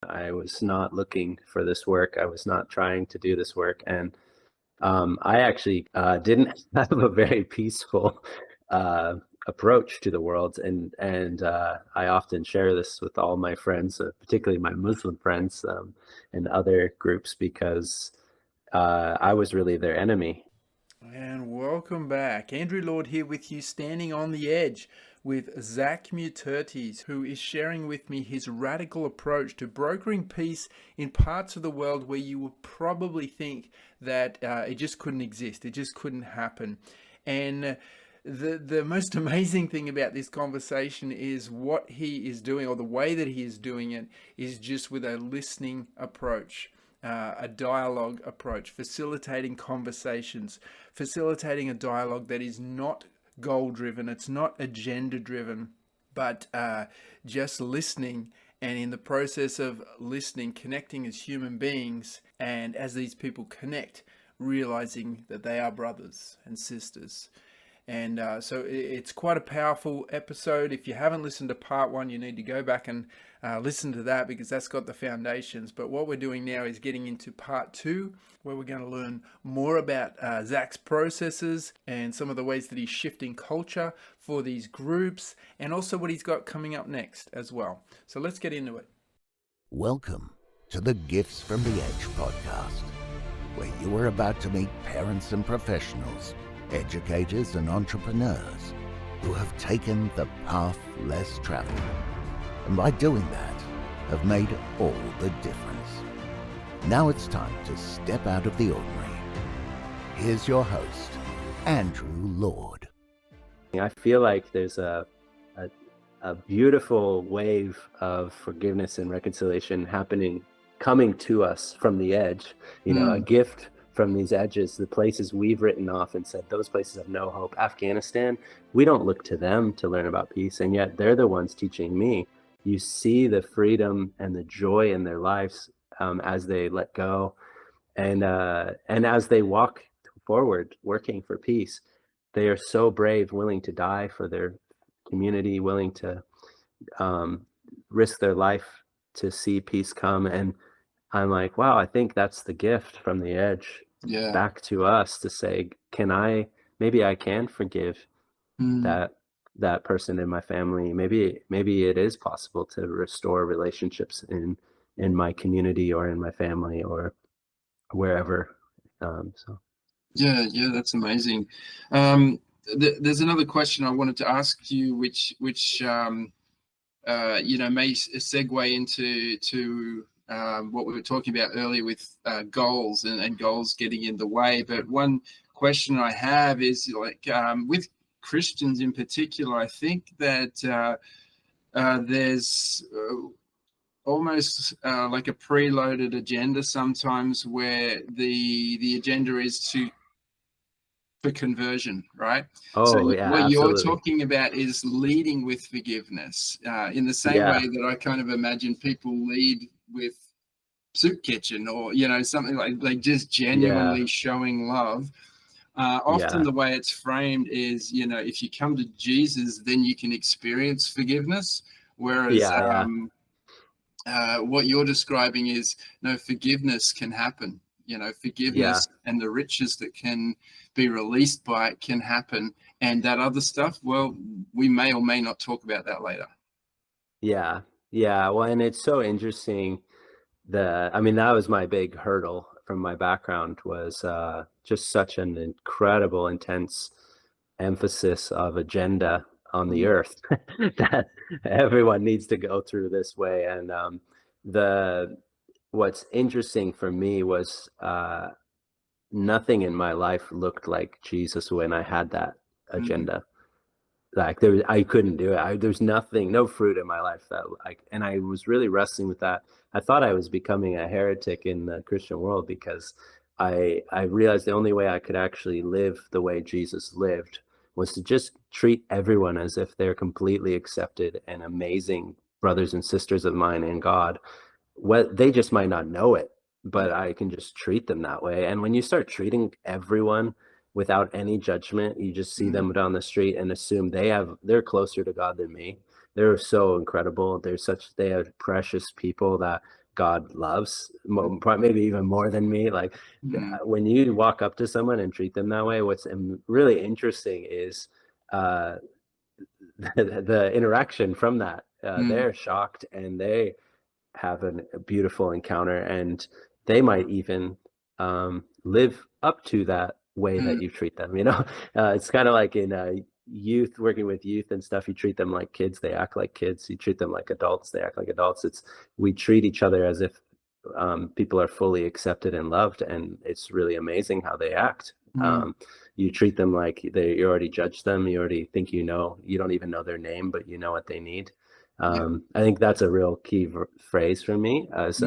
I was not looking for this work. I was not trying to do this work. And I actually didn't have a very peaceful uh, approach to the world. And I often share this with all my friends, particularly my Muslim friends and other groups, because I was really their enemy. And welcome back. Andrew Lord here with you, standing on the edge with Zach Muetterties, who is sharing with me his radical approach to brokering peace in parts of the world where you would probably think that it just couldn't exist, it just couldn't happen. And the most amazing thing about this conversation is what he is doing, or the way that he is doing it, is just with a listening approach. A dialogue approach, facilitating conversations, facilitating a dialogue that is not goal driven, it's not agenda driven, but just listening. And in the process of listening, connecting as human beings, and as these people connect, realizing that they are brothers and sisters. And so it's quite a powerful episode. If you haven't listened to part one, you need to go back and listen to that, because that's got the foundations. But what we're doing now is getting into part two, where we're going to learn more about Zach's processes and some of the ways that he's shifting culture for these groups, and also what he's got coming up next as well. So let's get into it. Welcome to the Gifts from the Edge podcast, where you are about to meet parents and professionals, educators and entrepreneurs who have taken the path less traveled, and by doing that have made all the difference. Now it's time to step out of the ordinary. Here's your host, Andrew Lord. I feel like there's a beautiful wave of forgiveness and reconciliation coming to us from the edge, a gift from these edges, the places we've written off and said those places have no hope. Afghanistan, we don't look to them to learn about peace, and yet they're the ones teaching me. You see the freedom and the joy in their lives as they let go, and as they walk forward, working for peace. They are so brave, willing to die for their community, willing to risk their life to see peace come. And I'm like, wow, I think that's the gift from the edge back to us, to say, maybe I can forgive that person in my family. Maybe it is possible to restore relationships in my community or in my family or wherever. Yeah, that's amazing. There's another question I wanted to ask you, which may segue into what we were talking about earlier with goals and goals getting in the way. But one question I have is, with Christians in particular, I think that there's almost like a preloaded agenda sometimes, where the agenda is for conversion, right? Oh, yeah, what absolutely. you're talking about is leading with forgiveness, in the same way that I kind of imagine people lead with soup kitchen, or something like just genuinely showing love. Often the way it's framed is, if you come to Jesus, then you can experience forgiveness, whereas what you're describing is, no, forgiveness can happen. Forgiveness and the riches that can be released by it can happen. And that other stuff, well, we may or may not talk about that later. Yeah. Well, and it's so interesting. That was my big hurdle from my background, was just such an incredible, intense emphasis of agenda on the earth that everyone needs to go through this way. And what's interesting for me was nothing in my life looked like Jesus when I had that agenda. Like I couldn't do it. There's no fruit in my life and I was really wrestling with that. I thought I was becoming a heretic in the Christian world, because I realized the only way I could actually live the way Jesus lived was to just treat everyone as if they're completely accepted and amazing brothers and sisters of mine in God. They just might not know it, but I can just treat them that way. And when you start treating everyone without any judgment, you just see them down the street and assume they're closer to God than me. They're so incredible. They have precious people that God loves, maybe even more than me. Like when you walk up to someone and treat them that way, what's really interesting is the interaction from that. They're shocked and they have a beautiful encounter, and they might even live up to that way that you treat them. It's kind of like in youth, working with youth and stuff. You treat them like kids, they act like kids. You treat them like adults, they act like adults. We treat each other as if people are fully accepted and loved, and it's really amazing how they act. You treat them like you already judged them, you already think you don't even know their name, but you know what they need. I think that's a real key phrase for me, as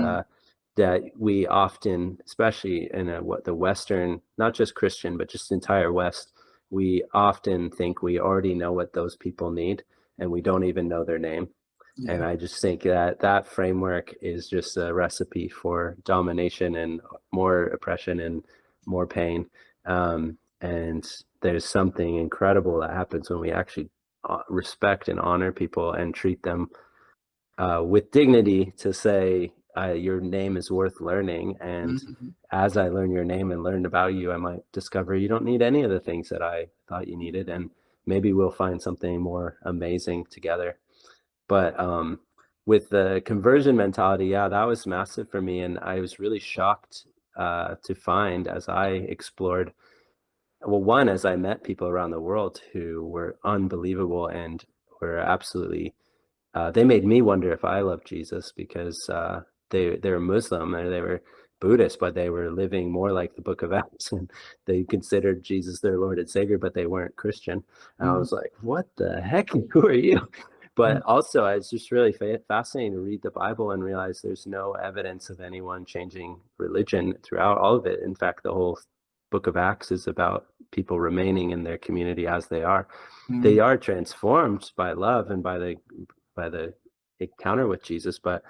that we often, especially in the Western, not just Christian, but just entire West, we often think we already know what those people need, and we don't even know their name. And I just think that framework is just a recipe for domination and more oppression and more pain. And there's something incredible that happens when we actually respect and honor people and treat them with dignity, to say your name is worth learning. And as I learn your name and learn about you, I might discover you don't need any of the things that I thought you needed. And maybe we'll find something more amazing together. But with the conversion mentality, yeah, that was massive for me. And I was really shocked to find, as I explored, well, one, as I met people around the world who were unbelievable and were absolutely, they made me wonder if I loved Jesus, because they were Muslim and they were Buddhist, but they were living more like the Book of Acts, and they considered Jesus their Lord and Savior, but they weren't Christian. And I was like, what the heck? Who are you? But also, it's just really fascinating to read the Bible and realize there's no evidence of anyone changing religion throughout all of it. In fact, the whole Book of Acts is about people remaining in their community as they are. They are transformed by love and by the encounter with Jesus, but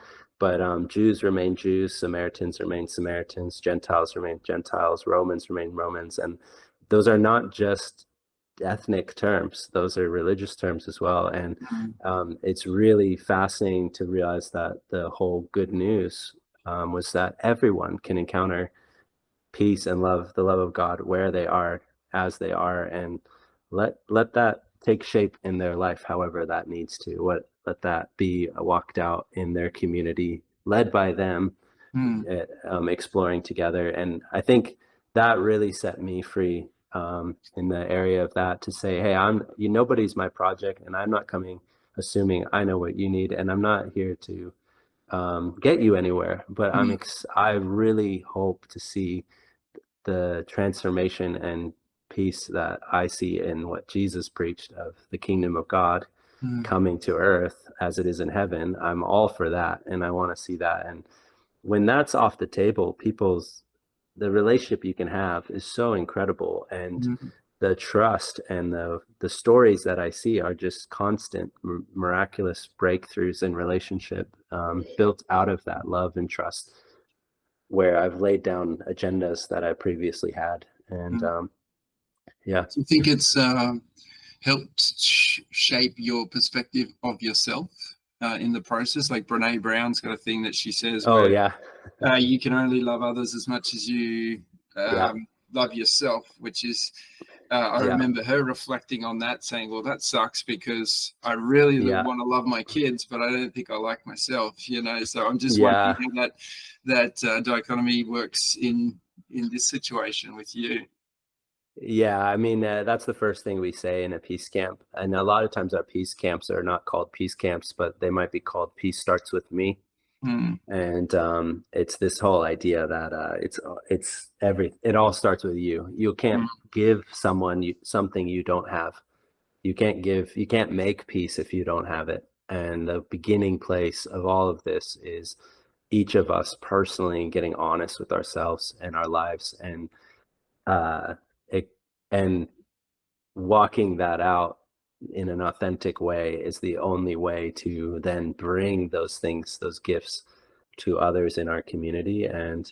Jews remain Jews, Samaritans remain Samaritans, Gentiles remain Gentiles, Romans remain Romans. And those are not just ethnic terms, those are religious terms as well. And it's really fascinating to realize that the whole good news was that everyone can encounter peace and love, the love of God, where they are, as they are, and let that take shape in their life however that needs to. Let that be walked out in their community, led by them, exploring together. And I think that really set me free in the area of that, to say, hey, nobody's my project, and I'm not coming assuming I know what you need, and I'm not here to get you anywhere, but I really hope to see the transformation and peace that I see in what Jesus preached of the kingdom of God coming to earth as it is in heaven. I'm all for that, and I want to see that. And when that's off the table, the relationship you can have is so incredible, and the trust and the stories that I see are just constant miraculous breakthroughs in relationship, built out of that love and trust, where I've laid down agendas that I previously had. And yeah. Do you think it's helped shape your perspective of yourself in the process? Like Brene Brown's got a thing that she says, you can only love others as much as you love yourself, which is, I remember her reflecting on that, saying, well, that sucks, because I really want to love my kids, but I don't think I like myself, so I'm just wondering how that dichotomy works in this situation with you. Yeah, I mean, that's the first thing we say in a peace camp. And a lot of times our peace camps are not called peace camps, but they might be called Peace Starts With Me. And it's this whole idea that it all starts with you. You can't give someone something you don't have. You can't make peace if you don't have it. And the beginning place of all of this is each of us personally getting honest with ourselves and our lives, and and walking that out in an authentic way is the only way to then bring those things, those gifts, to others in our community. And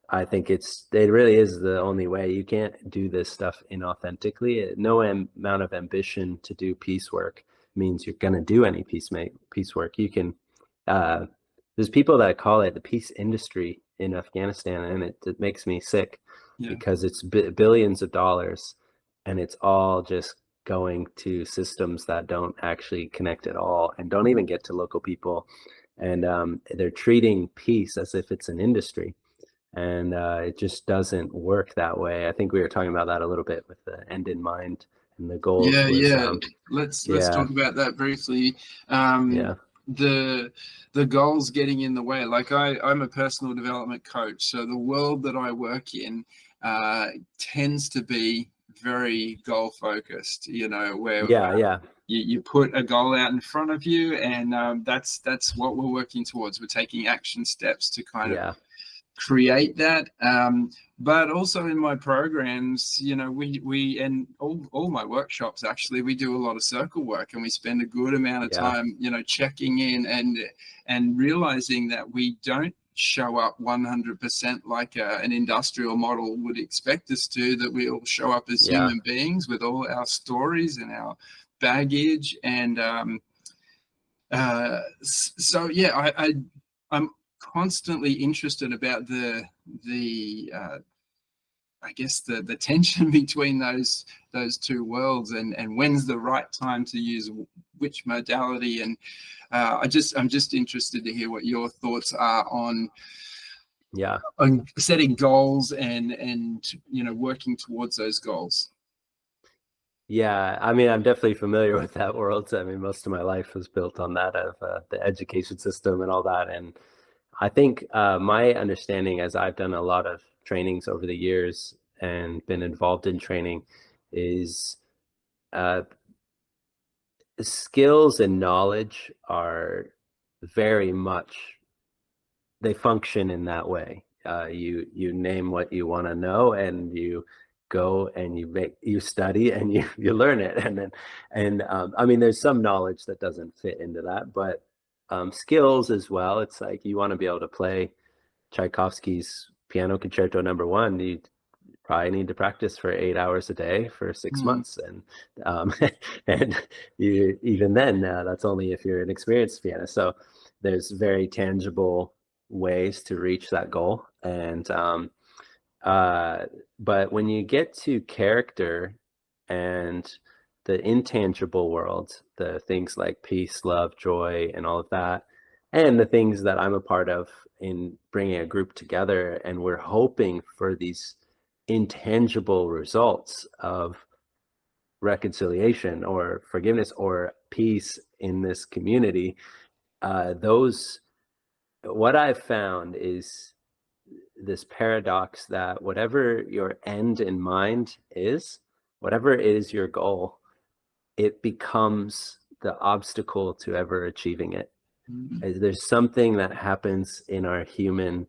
I think it really is the only way. You can't do this stuff inauthentically. No amount of ambition to do peace work means you're going to do any peace work. You can, there's people that call it the peace industry in Afghanistan, and it makes me sick Yeah. because it's billions of dollars, and it's all just going to systems that don't actually connect at all and don't even get to local people. And they're treating peace as if it's an industry, and it just doesn't work that way. I think we were talking about that a little bit with the end in mind, and the goals Yeah, was yeah. Let's yeah, talk about that briefly. Um, yeah, the the goals getting in the way. Like I'm a personal development coach, so the world that I work in tends to be very goal focused. You know, where yeah, yeah, you put a goal out in front of you, and that's what we're working towards. We're taking action steps to kind of yeah, create that. But also in my programs, you know, we and all my workshops, actually, we do a lot of circle work, and we spend a good amount of yeah, time, you know, checking in and realizing that we don't show up 100% like an industrial model would expect us to, that we all show up as yeah, human beings with all our stories and our baggage. And so yeah, I'm constantly interested about the I guess the tension between those two worlds, and when's the right time to use which modality. And I'm just interested to hear what your thoughts are yeah. on setting goals and you know, working towards those goals. Yeah, I mean, I'm definitely familiar with that world. I mean, most of my life was built on that, of the education system and all that. And I think my understanding, as I've done a lot of trainings over the years and been involved in training, is uh, skills and knowledge are very much, they function in that way. You name what you want to know, and you go and you study and you learn it, and then I mean, there's some knowledge that doesn't fit into that, but skills as well. It's like you want to be able to play Tchaikovsky's Piano Concerto Number 1. You probably need to practice for 8 hours a day for six Mm, months, and and you even then, that's only if you're an experienced pianist. So there's very tangible ways to reach that goal, and uh, but when you get to character and the intangible world, the things like peace, love, joy, and all of that, and the things that I'm a part of in bringing a group together, and we're hoping for these intangible results of reconciliation or forgiveness or peace in this community. Those, what I've found is this paradox that whatever your end in mind is, whatever is your goal, it becomes the obstacle to ever achieving it. mm, There's something that happens in our human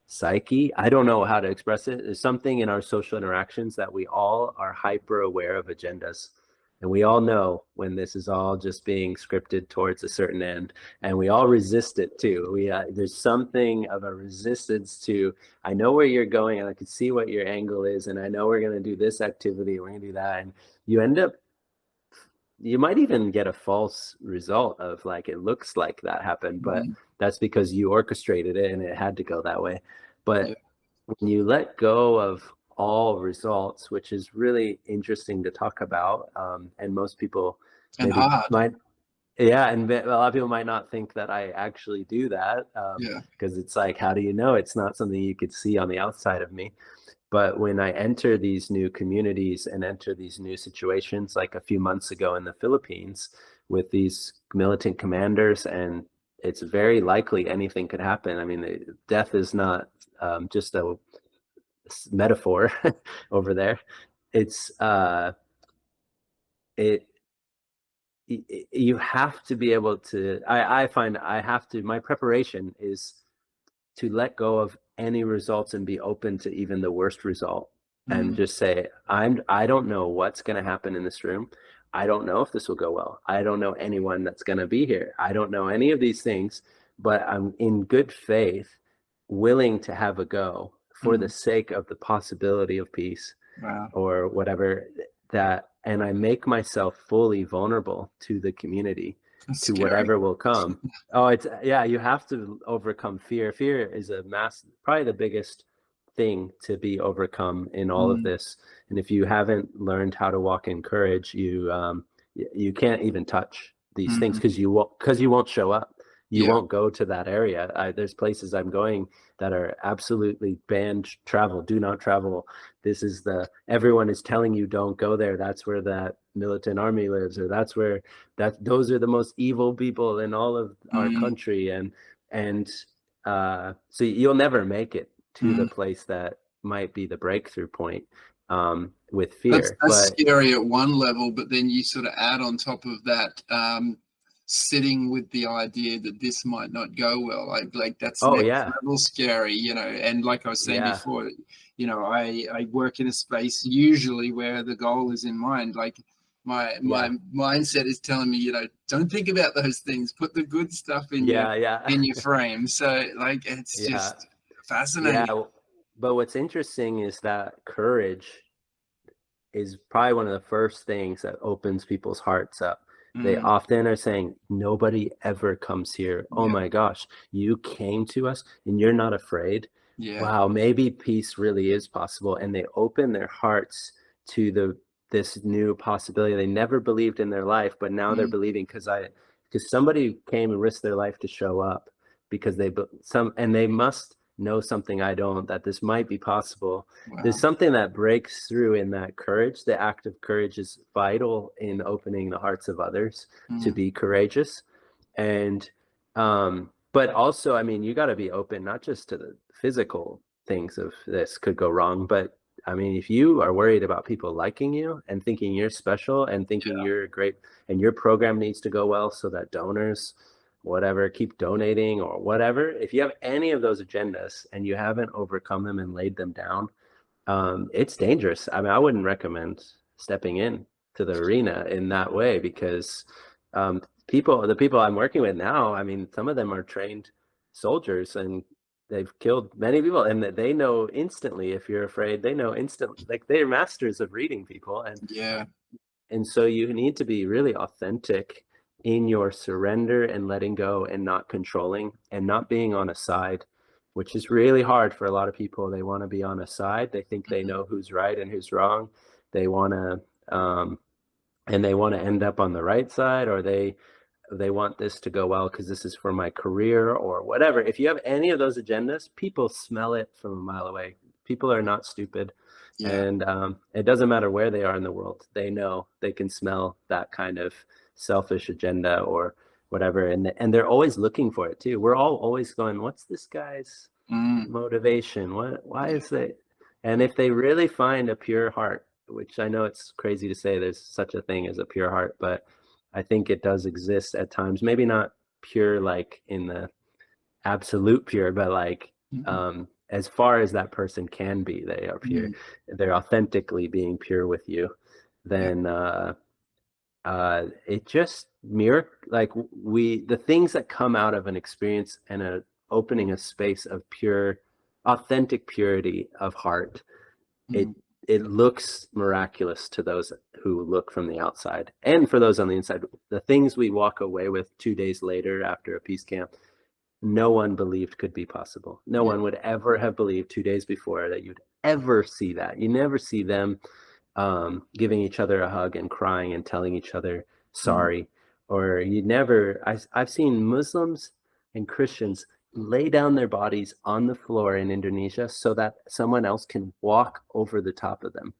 psyche. I don't know how to express it. There's something in our social interactions that we all are hyper aware of agendas. And we all know when this is all just being scripted towards a certain end, and we all resist it too. There's something of a resistance to, I know where you're going, and I can see what your angle is, and I know we're going to do this activity, we're going to do that, and you end up, you might even get a false result of like, it looks like that happened, but mm, that's because you orchestrated it and it had to go that way. yeah. But when you let go of all results, which is really interesting to talk about, and most people And maybe hard. might, yeah, and a lot of people might not think that I actually do that, Yeah. because it's like, how do you know? It's not something you could see on the outside of me. But when I enter these new communities and enter these new situations, like a few months ago in the Philippines with these militant commanders, and it's very likely anything could happen. I mean, death is not just a metaphor over there. It's it, you have to be able to. I find I have to. My preparation is to let go of any results and be open to even the worst result, and Mm, just say, I don't know what's going to happen in this room. I don't know if this will go well. I don't know anyone that's going to be here. I don't know any of these things, but I'm in good faith willing to have a go for the mm, sake of the possibility of peace wow. or whatever, that, and I make myself fully vulnerable to the community. That's to scary. whatever will come. Oh, it's yeah, you have to overcome fear. Fear is probably the biggest thing to be overcome in all of Mm, this. And if you haven't learned how to walk in courage, you can't even touch these things mm, because you won't show up. You yeah. won't go to that area. There's places I'm going that are absolutely banned travel. Do not travel. This is everyone is telling you don't go there. That's where that militant army lives, or that's where those are the most evil people in all of our Mm, country. And so you'll never make it to the mm. place that might be the breakthrough point with That's fear. that's But scary at one level, but then you sort of add on top of that, sitting with the idea that this might not go well. Like that's oh next yeah, level scary, you know. And like I was saying yeah, before, you know, I work in a space usually where the goal is in mind. Like my yeah, mindset is telling me, you know, don't think about those things. Put the good stuff yeah, yeah, in your frame. So like it's yeah, just yeah. fascinating. But what's interesting is that courage is probably one of the first things that opens people's hearts up. They Mm, often are saying, nobody ever comes here. Oh yeah, my gosh, you came to us and you're not afraid. yeah. Wow, maybe peace really is possible. And they open their hearts to this new possibility they never believed in their life, but now they're Mm, believing because somebody came and risked their life to show up because they must know something I don't, that this might be possible. There's wow. something that breaks through in that courage. The act of courage is vital in opening the hearts of others to Mm, be courageous. And but also, I mean, you got to be open not just to the physical things of this could go wrong, but I mean, if you are worried about people liking you and thinking you're special and thinking yeah. you're great and your program needs to go well so that donors whatever keep donating or whatever, if you have any of those agendas and you haven't overcome them and laid them down, it's dangerous. I mean, I wouldn't recommend stepping in to the arena in that way because the people I'm working with now, I mean, some of them are trained soldiers and they've killed many people, and they know instantly if you're afraid. They know instantly, like they're masters of reading people, Yeah. and so you need to be really authentic in your surrender and letting go and not controlling and not being on a side, which is really hard for a lot of people. They want to be on a side. They think they Mhm. know who's right and who's wrong. They want to end up on the right side, or they want this to go well because this is for my career or whatever. If you have any of those agendas, people smell it from a mile away. People are not stupid. Yeah. And it doesn't matter where they are in the world. They know, they can smell that kind of selfish agenda or whatever. And they're always looking for it too. We're all always going, what's this guy's Mm. motivation? Why Yeah. is it? And if they really find a pure heart, which I know it's crazy to say there's such a thing as a pure heart, but I think it does exist at times. Maybe not pure like in the absolute pure, but like Mhm. as far as that person can be, they are pure. Mm. They're authentically being pure with you. Yeah. Then it just like the things that come out of an experience and opening a space of pure, authentic purity of heart, it Mm. it looks miraculous to those who look from the outside, and for those on the inside. The things we walk away with 2 days later after a peace camp, no one believed could be possible. No Yeah. one would ever have believed 2 days before that you'd ever see that. You never see them giving each other a hug and crying and telling each other Mm. sorry. Or you never, I've seen Muslims and Christians lay down their bodies on the floor in Indonesia so that someone else can walk over the top of them.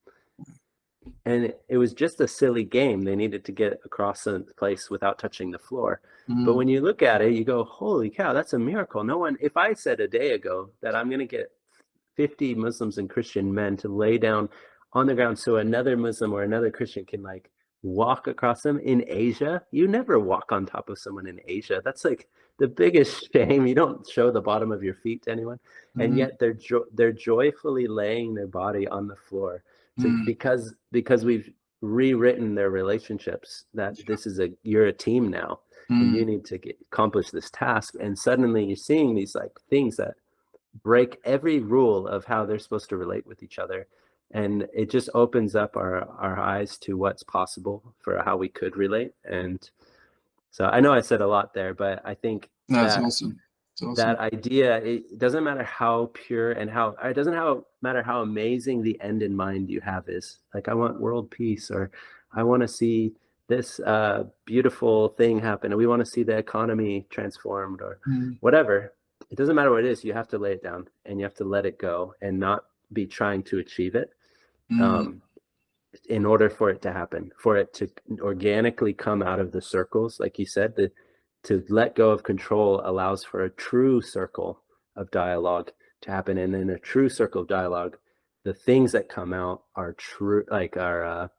And it was just a silly game. They needed to get across the place without touching the floor. But Mm. when you look at it, you go, holy cow, that's a miracle. No one, if I said a day ago that I'm going to get 50 Muslims and Christian men to lay down on the ground so another Muslim or another Christian can like walk across them in Asia, you never walk on top of someone in Asia. That's like the biggest shame. You don't show the bottom of your feet to anyone. And Mm. yet they're joyfully laying their body on the floor to Mm. because we've rewritten their relationships, that Yeah. you're a team now and Mm. you need to accomplish this task. And suddenly you're seeing these like things that break every rule of how they're supposed to relate with each other. And it just opens up our eyes to what's possible for how we could relate. And So I know I said a lot there, but I think No, it's that awesome. It's awesome. that idea, it doesn't matter how pure and how it doesn't matter how amazing the end in mind you have is. Like, I want world peace, or I want to see this beautiful thing happen, and we want to see the economy transformed, or Mm, whatever. It doesn't matter what it is. You have to lay it down and you have to let it go and not be trying to achieve it. mm, Um, in order for it to happen, for it to organically come out of the circles, like you said, to let go of control allows for a true circle of dialogue to happen. And in a true circle of dialogue, the things that come out are true, like are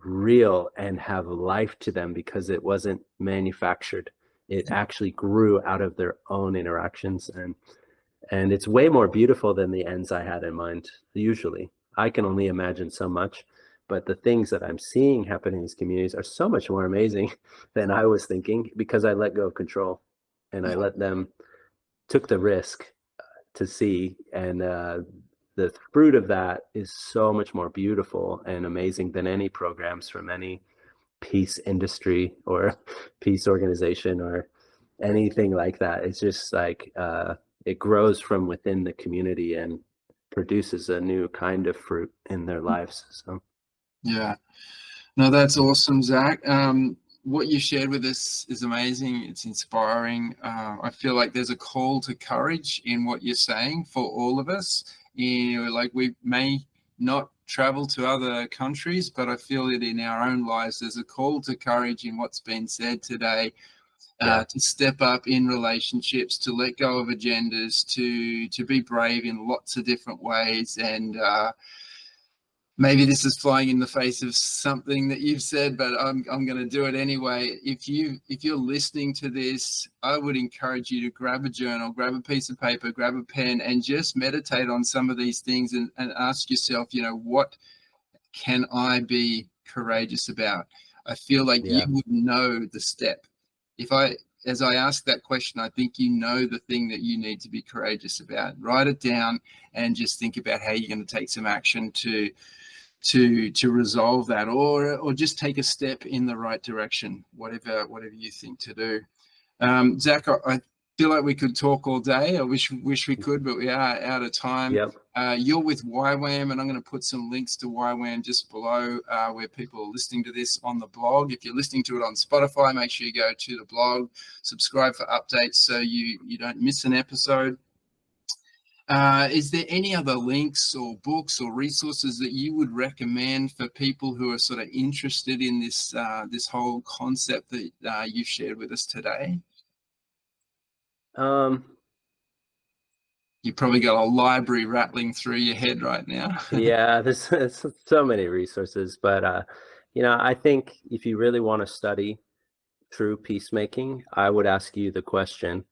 real and have life to them because it wasn't manufactured. It actually grew out of their own interactions. And it's way more beautiful than the ends I had in mind. Usually I can only imagine so much, but the things that I'm seeing happen in these communities are so much more amazing than I was thinking, because I let go of control and I yeah. let them took the risk to see. And the fruit of that is so much more beautiful and amazing than any programs from any peace industry or peace organization or anything like that. It's just like it grows from within the community and produces a new kind of fruit in their lives. So Yeah. No, that's awesome, Zach. What you shared with us is amazing. It's inspiring. I feel like there's a call to courage in what you're saying for all of us. You know, like, we may not travel to other countries, but I feel that in our own lives, there's a call to courage in what's been said today, yeah, to step up in relationships, to let go of agendas, to be brave in lots of different ways. And maybe this is flying in the face of something that you've said, but I'm going to do it anyway. If you're listening to this, I would encourage you to grab a journal, grab a piece of paper, grab a pen, and just meditate on some of these things, and ask yourself, what can I be courageous about? I feel like you yeah, would know the step. As I ask that question, I think you know the thing that you need to be courageous about. Write it down and just think about how you're going to take some action to resolve that, or just take a step in the right direction, whatever you think to do. Zach, I feel like we could talk all day. I wish we could, but we are out of time. yep, You're with YWAM, and I'm going to put some links to YWAM just below where people are listening to this on the blog. If you're listening to it on Spotify, make sure you go to the blog, subscribe for updates so you don't miss an episode. Is there any other links or books or resources that you would recommend for people who are sort of interested in this whole concept that you've shared with us today? um You've probably got a library rattling through your head right now. yeah, there's so many resources, but I think if you really want to study true peacemaking, I would ask you the question,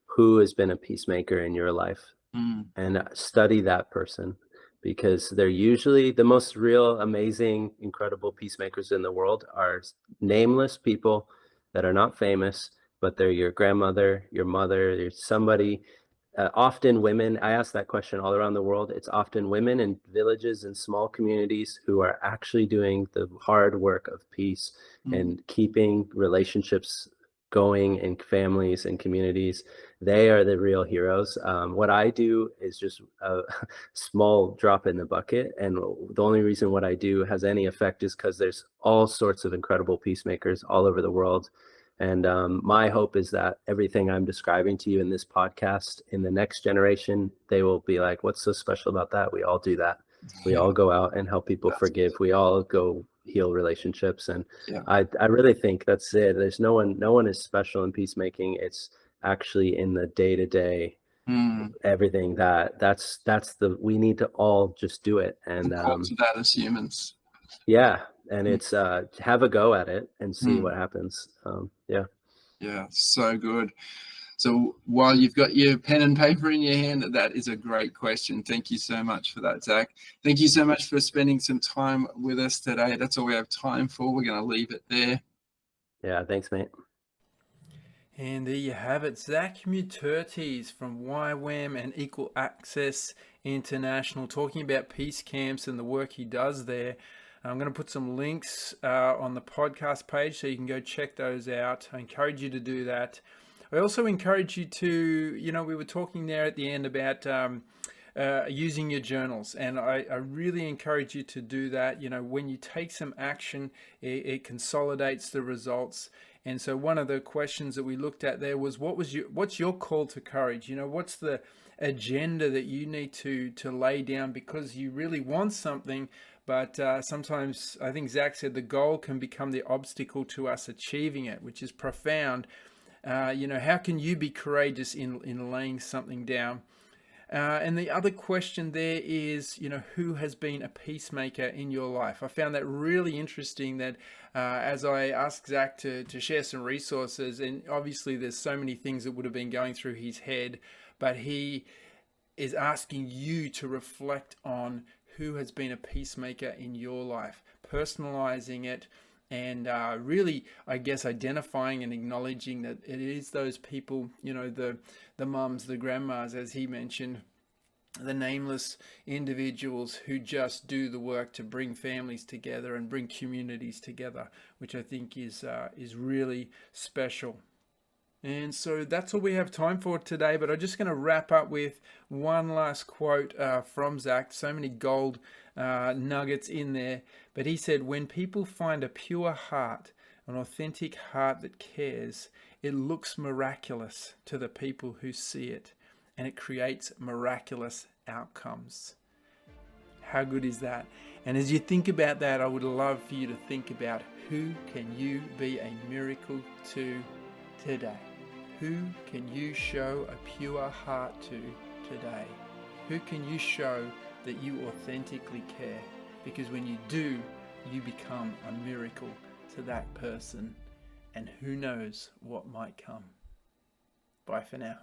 who has been a peacemaker in your life? Mm, And study that person, because they're usually the most real, amazing, incredible peacemakers in the world are nameless people that are not famous, but they're your grandmother, your mother, there's somebody. Often women, I ask that question all around the world. It's often women in villages and small communities who are actually doing the hard work of peace mm, and keeping relationships going in families and communities. They are the real heroes. What I do is just a small drop in the bucket. And the only reason what I do has any effect is because there's all sorts of incredible peacemakers all over the world. And my hope is that everything I'm describing to you in this podcast, in the next generation, they will be like, what's so special about that? We all do that. We yeah, all go out and help people that's forgive. We all go heal relationships. And yeah. I really think that's it. There's no one is special in peacemaking. It's actually in the day-to-day, Mm, everything we need to all just do it. we're And called to that as humans. yeah, and Mm, it's have a go at it and see mm, what happens. Yeah. yeah, so good. So while you've got your pen and paper in your hand, that is a great question. Thank you so much for that, Zach. Thank you so much for spending some time with us today. That's all we have time for. We're going to leave it there. Yeah, thanks, mate. And there you have it, Zach Muetterties from YWAM and Equal Access International, talking about peace camps and the work he does there. I'm going to put some links on the podcast page so you can go check those out. I encourage you to do that. I also encourage you to, we were talking there at the end about using your journals, and I really encourage you to do that. When you take some action, it consolidates the results. And so one of the questions that we looked at there was, what's your call to courage? What's the agenda that you need to lay down because you really want something, but sometimes, I think Zach said, the goal can become the obstacle to us achieving it, which is profound. How can you be courageous in laying something down? And the other question there is, who has been a peacemaker in your life? I found that really interesting that as I asked Zach to share some resources, and obviously there's so many things that would have been going through his head, but he is asking you to reflect on who has been a peacemaker in your life, personalizing it, and really, I guess, identifying and acknowledging that it is those people, the mums, the grandmas, as he mentioned, the nameless individuals who just do the work to bring families together and bring communities together, which I think is really special. And so that's all we have time for today, but I'm just going to wrap up with one last quote from Zach. So many gold nuggets in there. But he said, when people find a pure heart, an authentic heart that cares, it looks miraculous to the people who see it, and it creates miraculous outcomes. How good is that? And as you think about that, I would love for you to think about, who can you be a miracle to today? Who can you show a pure heart to today? Who can you show that you authentically care? Because when you do, you become a miracle to that person, and who knows what might come. Bye for now.